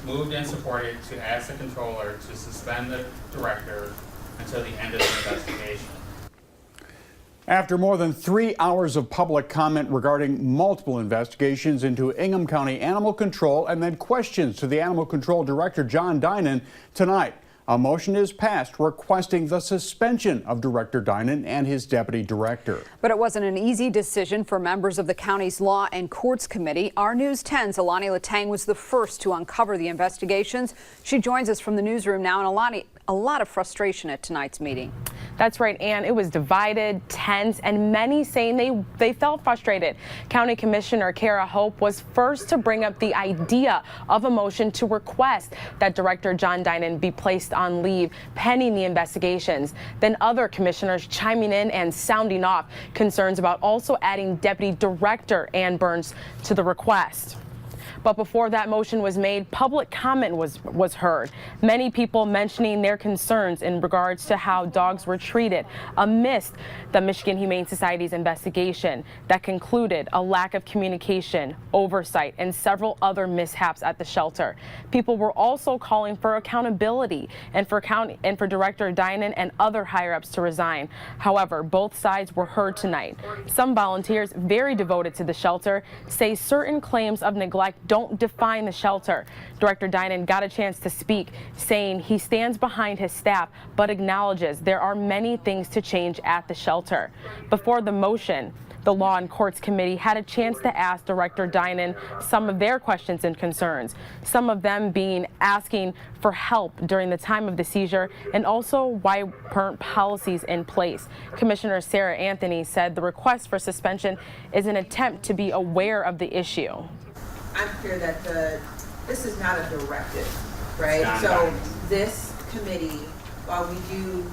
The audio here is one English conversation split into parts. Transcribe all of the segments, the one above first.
moved and supported to ask the controller to suspend the director until the end of the investigation. After more than 3 hours of public comment regarding multiple investigations into Ingham County Animal Control and then questions to the Animal Control Director John Dinon, tonight a motion is passed requesting the suspension of Director Dinon and his deputy director. But it wasn't an easy decision for members of the county's Law and Courts Committee. Our News 10's Alani Latang was the first to uncover the investigations. She joins us from the newsroom now. And Alani, a lot of frustration at tonight's meeting. That's right, Ann. It was divided, tense, and many saying they felt frustrated. County Commissioner Kara Hope was first to bring up the idea of a motion to request that Director John Dinon be placed on leave pending the investigations. Then other commissioners chiming in and sounding off concerns about also adding Deputy Director Ann Burns to the request. But before that motion was made, public comment was heard. Many people mentioning their concerns in regards to how dogs were treated amidst the Michigan Humane Society's investigation that concluded a lack of communication, oversight, and several other mishaps at the shelter. People were also calling for accountability and for Director Dinon and other higher-ups to resign. However, both sides were heard tonight. Some volunteers very devoted to the shelter say certain claims of neglect don't define the shelter. Director Dinon got a chance to speak, saying he stands behind his staff, but acknowledges there are many things to change at the shelter. Before the motion, the Law and Courts Committee had a chance to ask Director Dinon some of their questions and concerns, some of them being asking for help during the time of the seizure and also why weren't policies in place. Commissioner Sarah Anthony said the request for suspension is an attempt to be aware of the issue. I'm clear that this is not a directive, right? So this committee, while we do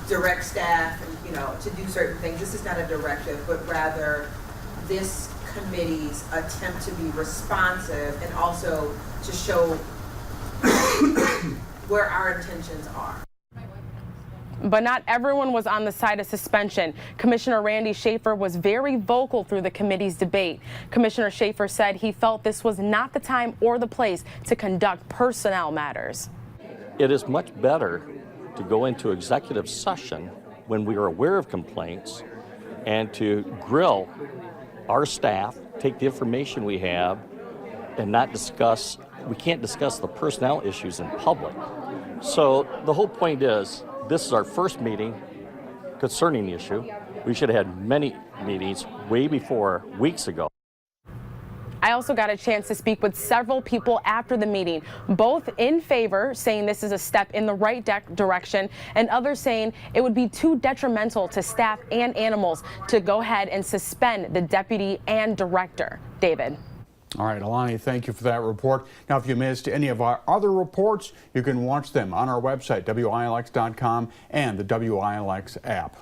direct staff and to do certain things, this is not a directive, but rather this committee's attempt to be responsive and also to show where our intentions are. But not everyone was on the side of suspension. Commissioner Randy Schaefer was very vocal through the committee's debate. Commissioner Schaefer said he felt this was not the time or the place to conduct personnel matters. It is much better to go into executive session when we are aware of complaints and to grill our staff, take the information we have, and we can't discuss the personnel issues in public. So the whole point is, this is our first meeting concerning the issue. We should have had many meetings way before, weeks ago. I also got a chance to speak with several people after the meeting, both in favor, saying this is a step in the right direction, and others saying it would be too detrimental to staff and animals to go ahead and suspend the deputy and director. David. All right, Alani, thank you for that report. Now, if you missed any of our other reports, you can watch them on our website, WILX.com, and the WILX app.